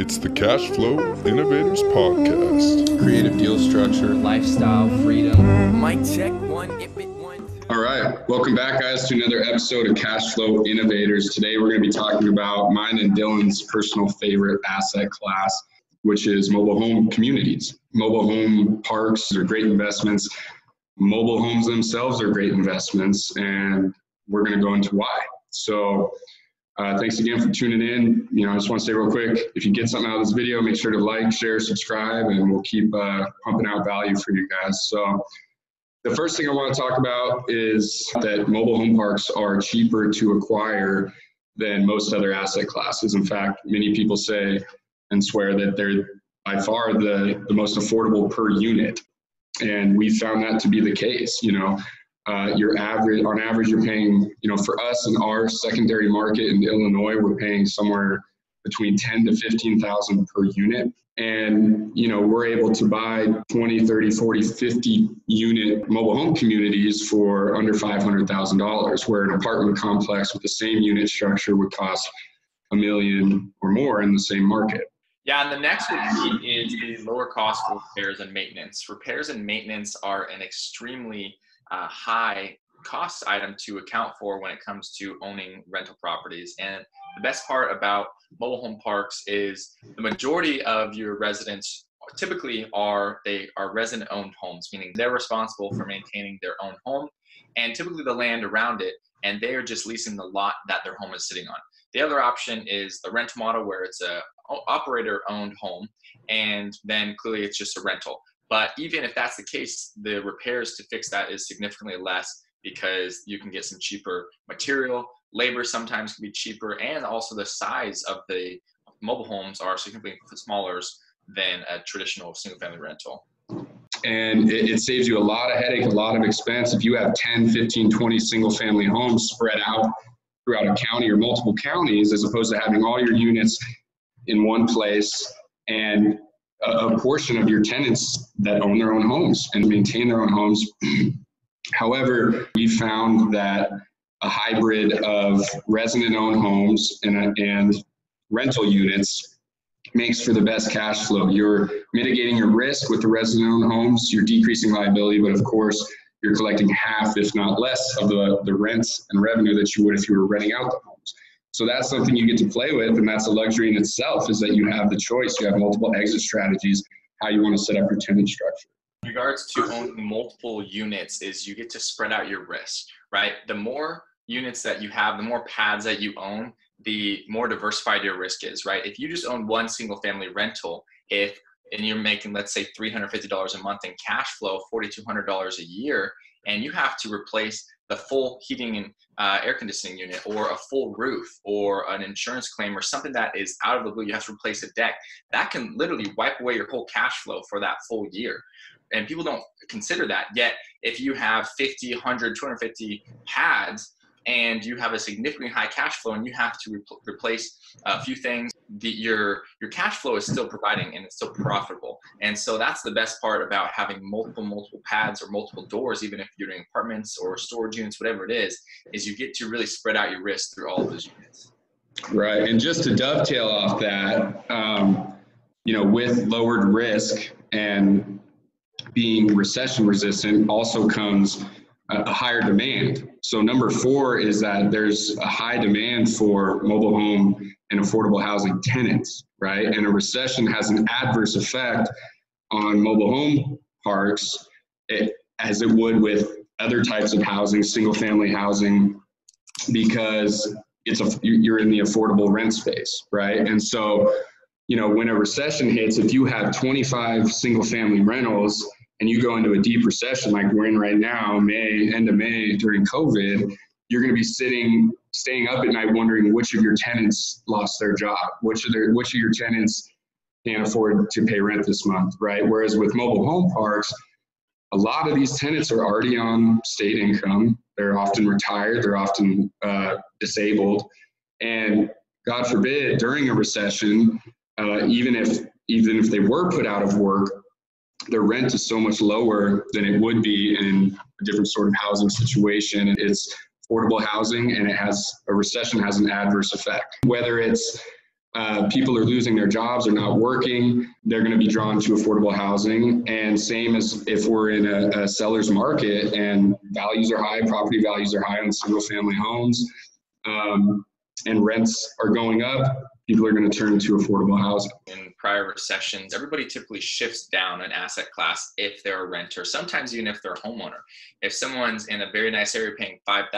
It's the Cashflow Innovators podcast. Creative deal structure, lifestyle, freedom. Mic check, one. All right, welcome back, guys, to another episode of Cashflow Innovators. Today, we're going to be talking about mine and Dylan's personal favorite asset class, which is mobile home communities. Mobile home parks are great investments. Mobile homes themselves are great investments, and we're going to go into why. So, thanks again for tuning in. I just want to say real quick, if you get something out of this video, make sure to like, share, subscribe, and we'll keep pumping out value for you guys. So the first thing I want to talk about is that mobile home parks are cheaper to acquire than most other asset classes. In fact, many people say and swear that they're by far the most affordable per unit. And we found that to be the case. On average, you're paying, for us in our secondary market in Illinois, we're paying somewhere between $10,000 to $15,000 per unit. And, we're able to buy 20, 30, 40, 50 unit mobile home communities for under $500,000, where an apartment complex with the same unit structure would cost $1 million or more in the same market. Yeah, and the next would be is the lower cost for repairs and maintenance. Repairs and maintenance are an extremely high cost item to account for when it comes to owning rental properties. And the best part about mobile home parks is the majority of your residents typically are resident-owned homes, meaning they're responsible for maintaining their own home and typically the land around it, and they are just leasing the lot that their home is sitting on. The other option is the rental model, where it's a operator-owned home, and then clearly it's just a rental. But even if that's the case, the repairs to fix that is significantly less because you can get some cheaper material. Labor sometimes can be cheaper, and also the size of the mobile homes are significantly smaller than a traditional single-family rental. And it saves you a lot of headache, a lot of expense. If you have 10, 15, 20 single-family homes spread out throughout a county or multiple counties, as opposed to having all your units in one place and a portion of your tenants that own their own homes and maintain their own homes. However, we found that a hybrid of resident-owned homes and rental units makes for the best cash flow. You're mitigating your risk with the resident-owned homes, you're decreasing liability, but of course, you're collecting half, if not less, of the rents and revenue that you would if you were renting out the homes. So that's something you get to play with, and that's a luxury in itself, is that you have the choice. You have multiple exit strategies, how you want to set up your tenant structure. In regards to owning multiple units is you get to spread out your risk, right? The more units that you have, the more pads that you own, the more diversified your risk is, right? If you just own one single family rental, and you're making, let's say, $350 a month in cash flow, $4,200 a year, and you have to replace the full heating and air conditioning unit, or a full roof, or an insurance claim, or something that is out of the blue, you have to replace a deck, that can literally wipe away your whole cash flow for that full year. And people don't consider that. Yet, if you have 50, 100, 250 pads, and you have a significantly high cash flow, and you have to replace a few things, your cash flow is still providing, and it's still profitable. And so that's the best part about having multiple pads or multiple doors, even if you're doing apartments or storage units, whatever it is you get to really spread out your risk through all of those units. Right, and just to dovetail off that, with lowered risk and being recession resistant also comes a higher demand. So number 4 is that there's a high demand for mobile home and affordable housing tenants, right? And a recession has an adverse effect on mobile home parks, as it would with other types of housing, single family housing, because you're in the affordable rent space, right? And so, when a recession hits, if you have 25 single family rentals and you go into a deep recession like we're in right now, end of May during COVID, you're going to be staying up at night wondering which of your tenants lost their job, which of your tenants can't afford to pay rent this month, right? Whereas with mobile home parks, a lot of these tenants are already on state income. They're often retired. They're often disabled. And God forbid, during a recession, even if they were put out of work, their rent is so much lower than it would be in a different sort of housing situation. It's affordable housing, and a recession has an adverse effect. Whether it's People are losing their jobs, are not working, they're going to be drawn to affordable housing. And same as if we're in a seller's market and values are high, property values are high on single family homes, and rents are going up, people are going to turn to affordable housing. In prior recessions, everybody typically shifts down an asset class if they're a renter, sometimes even if they're a homeowner. If someone's in a very nice area paying $5,000,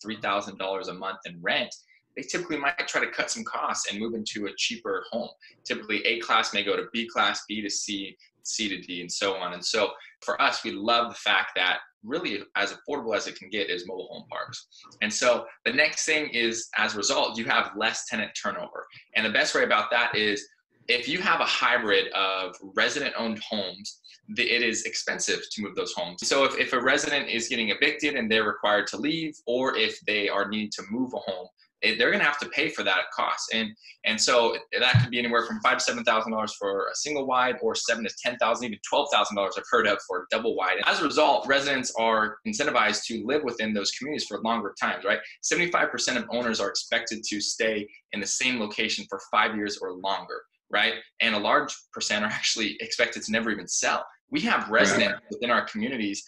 $3,000 a month in rent, they typically might try to cut some costs and move into a cheaper home. Typically A class may go to B class, B to C, C to D, and so on. And so for us, we love the fact that really as affordable as it can get is mobile home parks. And so the next thing is, as a result, you have less tenant turnover. And the best way about that is if you have a hybrid of resident-owned homes, it is expensive to move those homes. So if a resident is getting evicted and they're required to leave, or if they are needing to move a home, they're going to have to pay for that cost. And so that could be anywhere from $5,000 to $7,000 for a single wide, or $7,000 to $10,000, even $12,000 I've heard of for a double wide. And as a result, residents are incentivized to live within those communities for longer times, right? 75% of owners are expected to stay in the same location for 5 years or longer, right? And a large percent are actually expected to never even sell. We have residents within our communities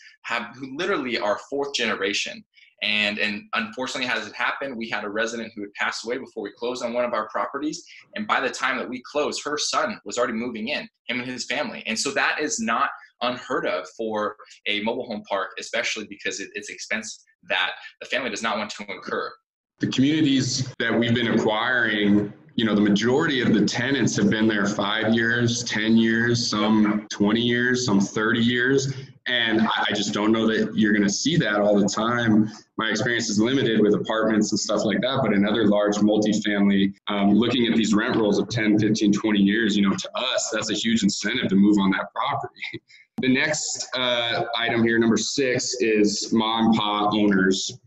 who literally are fourth generation. And unfortunately, as it happened, we had a resident who had passed away before we closed on one of our properties. And by the time that we closed, her son was already moving in, him and his family. And so that is not unheard of for a mobile home park, especially because it's expense that the family does not want to incur. The communities that we've been acquiring, the majority of the tenants have been there 5 years, 10 years, some 20 years, some 30 years. And I just don't know that you're going to see that all the time. My experience is limited with apartments and stuff like that, but in other large multifamily, looking at these rent rolls of 10, 15, 20 years, to us, that's a huge incentive to move on that property. The next item here, number 6, is mom and pop owners.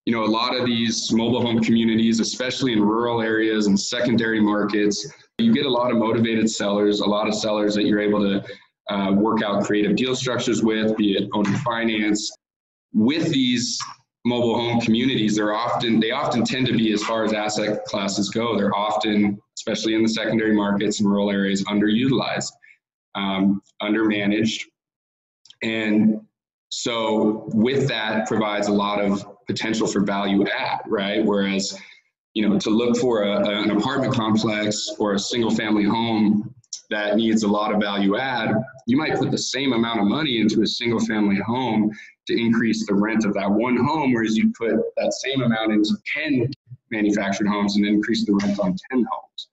A lot of these mobile home communities, especially in rural areas and secondary markets, you get a lot of motivated sellers, a lot of sellers that you're able to work out creative deal structures with, be it owner finance. With these mobile home communities, they often tend to be, as far as asset classes go, they're often, especially in the secondary markets and rural areas, underutilized, undermanaged. And so with that provides a lot of potential for value add, right? Whereas, to look for an apartment complex or a single family home that needs a lot of value add, you might put the same amount of money into a single family home to increase the rent of that one home, whereas you put that same amount into 10 manufactured homes and increase the rent on 10 homes,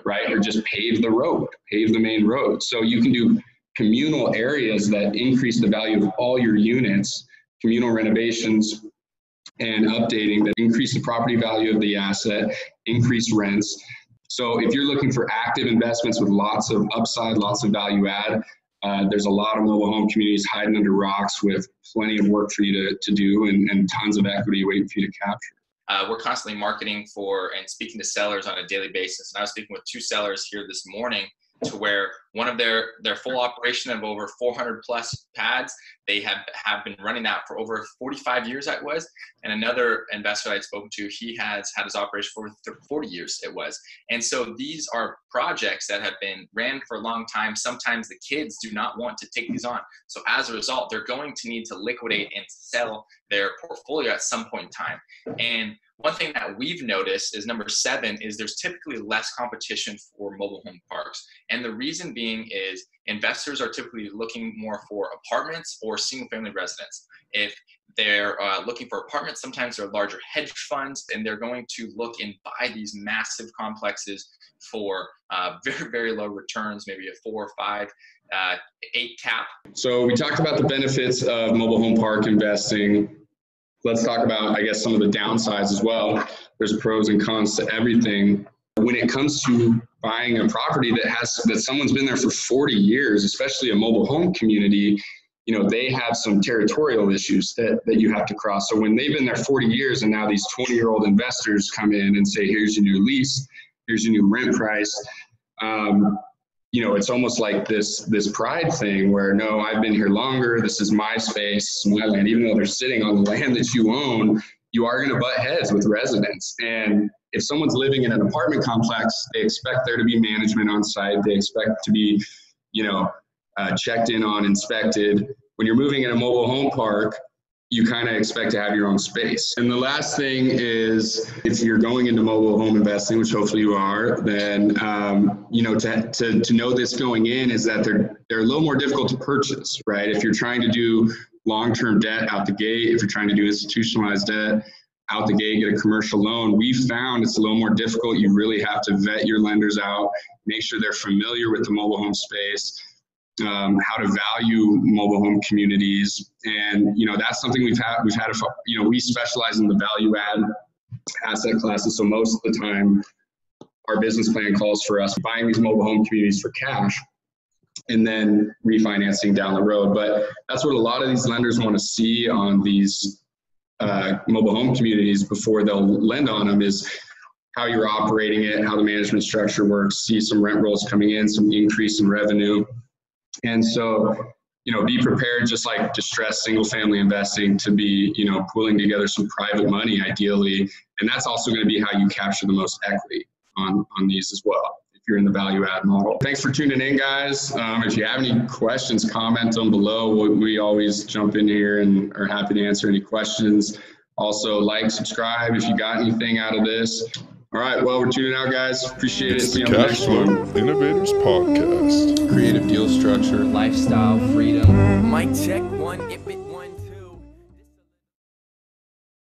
right? Or just pave the main road. So you can do communal areas that increase the value of all your units, communal renovations and updating that increase the property value of the asset, increase rents. So if you're looking for active investments with lots of upside, lots of value add, there's a lot of mobile home communities hiding under rocks with plenty of work for you to do and tons of equity waiting for you to capture. We're constantly marketing for and speaking to sellers on a daily basis. And I was speaking with 2 sellers here this morning to where one of their full operation of over 400 plus pads, they have been running that for over 45 years, that was. And another investor I'd spoken to, he has had his operation for 40 years, it was. And so these are projects that have been ran for a long time. Sometimes the kids do not want to take these on. So as a result, they're going to need to liquidate and sell their portfolio at some point in time. And one thing that we've noticed is number 7 is there's typically less competition for mobile home parks. And the reason being is investors are typically looking more for apartments or single family residents. If they're looking for apartments, sometimes they're larger hedge funds, and they're going to look and buy these massive complexes for very, very low returns, maybe a 4, 5, 8 cap. So we talked about the benefits of mobile home park investing. Let's talk about, I guess, some of the downsides as well. There's pros and cons to everything. When it comes to buying a property that someone's been there for 40 years, especially a mobile home community, they have some territorial issues that you have to cross. So when they've been there 40 years and now these 20-year-old investors come in and say, here's your new lease, here's your new rent price, it's almost like this pride thing where, no, I've been here longer, this is my space, my land. Even though they're sitting on the land that you own, you are going to butt heads with residents. And if someone's living in an apartment complex, they expect there to be management on site. They expect to be, checked in on, inspected. When you're moving in a mobile home park, you kind of expect to have your own space. And the last thing is, if you're going into mobile home investing, which hopefully you are, then to know this going in is that they're a little more difficult to purchase, right? If you're trying to do long-term debt out the gate, if you're trying to do institutionalized debt out the gate, get a commercial loan, we found it's a little more difficult. You really have to vet your lenders out, make sure they're familiar with the mobile home space, how to value mobile home communities. And, that's something we specialize in the value add asset classes. So most of the time, our business plan calls for us buying these mobile home communities for cash and then refinancing down the road. But that's what a lot of these lenders want to see on these mobile home communities before they'll lend on them, is how you're operating it, how the management structure works, see some rent rolls coming in, some increase in revenue. And so, be prepared, just like distressed single family investing, to be, pulling together some private money ideally. And that's also going to be how you capture the most equity on these as well, if you're in the value add model. Thanks for tuning in, guys. If you have any questions, comment them below. We always jump in here and are happy to answer any questions. Also, like, subscribe if you got anything out of this. All right, well, we're tuning out, guys. Appreciate it. It's See the you on the next one. Cashflow Innovators podcast. Creative deal structure, lifestyle, freedom. Mic check one.